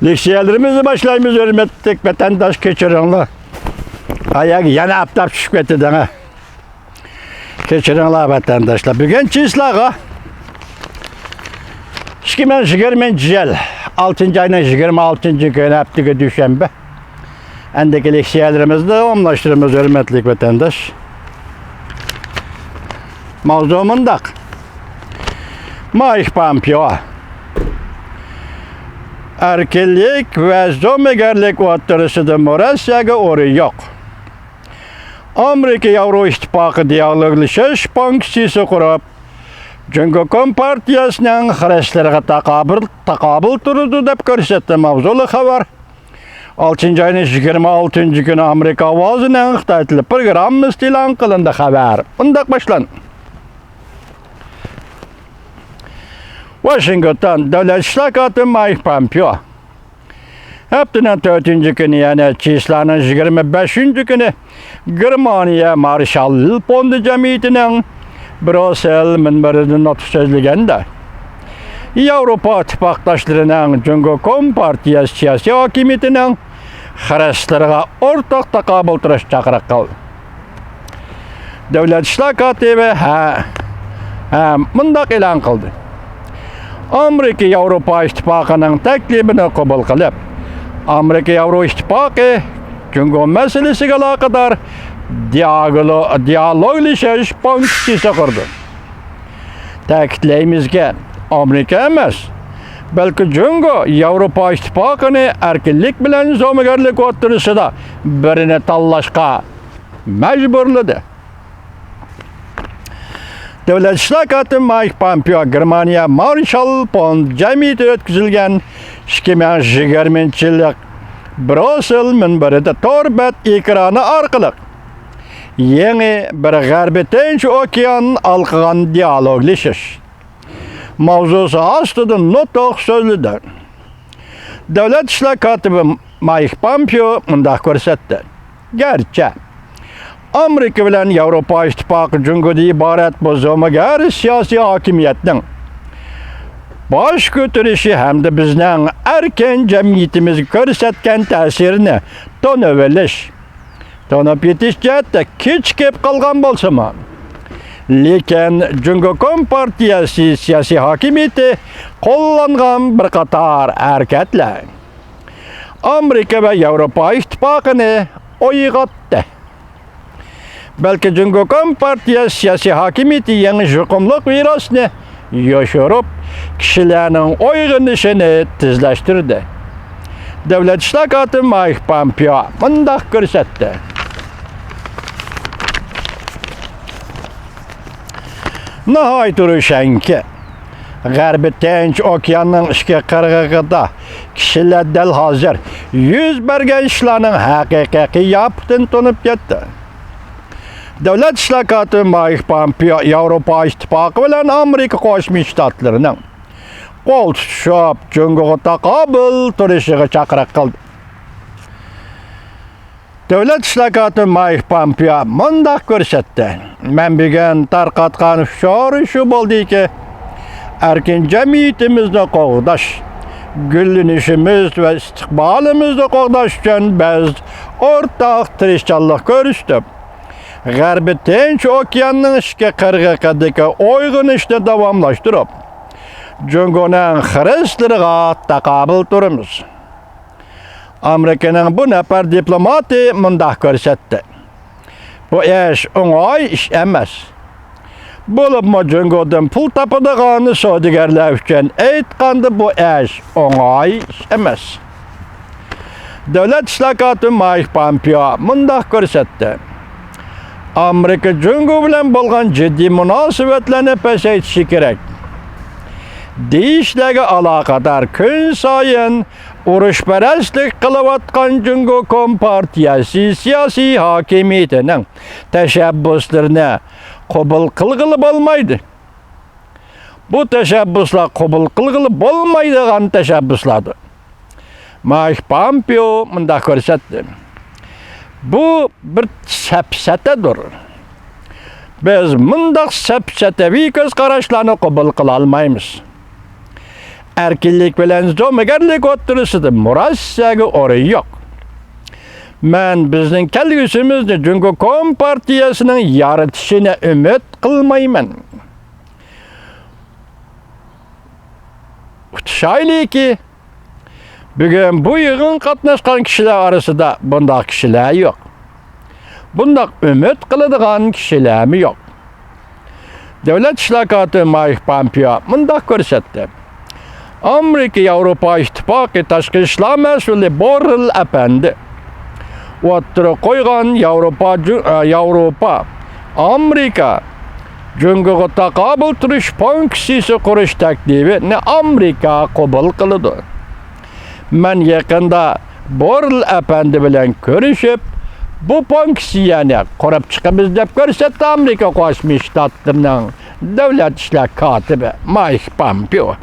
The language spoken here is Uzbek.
Leksiyalarımızı başlayımız hürmetlik vatandaş keçirinler. Ayak yana aptap düşüp ketdi ha. Keçirinler vatandaşlar. Bugün çislağa 2020 yıl 6. ayının 26. günü haftaga düşenbe. Endeki leksiyalarımızı davamlaştırımız hürmetlik vatandaş. Mavzumundak. Mike Pompeo. Erkeklik ve zomegerlik oturusida Rusiyaga o'rin yo'q. Amerika Yevro İttifaqı dialoglashish funksiyasi qurib, Cumhuriyet Partiyasining xarajlariga taqobil turadi deb ko'rsatdi mavzuli xabar. 6 ayning 26 kuni Amerika ovozining Xitoy tili programmasi e'lon qilindi xabar. Bunday boshlan. Washington Davlat ishlar kotibi Mike Pompeo haftanın 4. günü yani çislanın 25. günü Germaniya Marshall Fondi Cemiyeti'nin Brüssel minberinde nutq so'zlaganda Yevropa ittifoqdoshlarining Cumhuriyet Partiyasi siyosiy hokimiyatining xarajlariga o'rtaq taqobil turish chaqiriq qildi. Davlat ishlar kotibi bunday e'lon qildi. Amerika Yevropa İttifaqı'nın teklifini qabul qilib, Amerika Yevro İttifaqı Cumhuriyet meselesiga aloqador dialoglashish funksiyasi qurdi. Ta'kidlaymizki, Amerika emas, balki Cumhuriyet Yevropa İttifaqını erkinlik bilan zo'magarlik o'rtasida birini tanlashga majburladi. Davlat ishlar kotibi Mike Pompeo Germaniya Marshall Fondi Cemiyeti o'tkazilgan 2020 yillik Brüssel minberida to'rbat ekrani orqali yangi bir G'arbiy Tinch okean alqigan dialoglashish mavzusi ostida nutq so'zladi. Davlat ishlar kotibi Mike Pompeo bunday ko'rsatdi. Garchi Amerika bilan Yevropa İttifaqı Cumhuriyeti'den iborat bu zo'magar siyosiy hokimiyatning bosh ko'tarishi hamda bizning erkin jamiyatimizga ko'rsatgan ta'sirini to'nib yetish jihatda kech kelib qolgan bo'lsa-mu, lekin Cumhuriyet Partiyasi siyosiy hokimiyati qo'llangan bir qator harakatlar Amerika va Yevropa İttifaqini uyg'otdi. Balki Cumhuriyet Partiyasi siyosiy hokimiyati yangi yuqumliq virusni yoshirib, kishilarning uyg'onishini tezlashtirdi. Davlat ishlar kotibi Mike Pompeo bunday ko'rsatdi. Nihoyat ro'shanki, G'arbiy Tinch okeanining ishga qirg'ig'ida kishilar dal hozir yuz bergan ishlarning haqiqiy qiyofasini tunib yetdi. Davlat ishlar kotibi Mike Pompeo Yevropa İttifaqı bilan Amerika Qo'shma Shtatlarining qo'l tutishib, Cumhuriyetga taqobil turishiga chaqiriq qildi. Davlat ishlar kotibi Mike Pompeo bunday ko'rsatdi. Men bugun tarqatgan shiori shu bo'ldiki, erkin jamiyatimizni qo'g'dash, gullanishimiz va istiqbolimizni qo'g'dash uchun biz o'rtaq tirishchilik ko'rsatib, G'arbiy Tinch okeanining ishga qirg'ig'idagi uyg'onishni davomlashtirib, Cumhuriyetning xarajlariga taqobil turamiz. Amerikaning bu nafar diplomati bunday ko'rsatdi. Bu ish o'ng'ay ish emas. Bo'libmi Cumhuriyetdan pul topadigan savdogarlar uchun aytganda bu ish o'ng'ay ish emas. Davlat ishlar kotibi Mike Pompeo bunday ko'rsatdi. Amerika Cumhuriyeti bilan bo'lgan jiddiy munosabatlarni pasaytirishi kerak. Deyishlarga aloqador kun sayin urushparastlik qilayotgan Cumhuriyet Partiyasi siyosiy hokimiyatining tashabbuslarini qabul qilg'ili bo'lmaydi. Bu tashabbuslar qabul qilg'ili bo'lmaydigan tashabbuslardir. Mike Pompeo bunday ko'rsatdi. Bu bir safsatadir. Biz bunday safsataviy ko'z qarashlarni qabul qila olmaymiz. erkinlik bilen zomegerlik oturusida murassaga orayı yok. Men bizning kelgusimizni Jungo Kompartiyasining yaratishini umid qilmayman. Şayliki bugün bu yığın qatnaşqan kişiler arasında bundaq kişiler yok. Bundaq umid qiladigan kişiler mi yok? Devlet İşlakatı Mike Pompeo bundaq ko'rsatdi. Amerika Avrupa İttifaqı Tashqi ishlar mas'uli Borrell apandi o'ttira qo'ygan Yevropa Amerika Jungoga taqobil turish funksiyasi qurish taklifini Amerika qabul qildi. Men yaqinda Borrell apandi bilan ko'rishib, bu funksiyani qurib chiqamiz deb ko'rsatdi Amerika Qo'shma Shtatlarining davlat ishlar kotibi Mike Pompeo.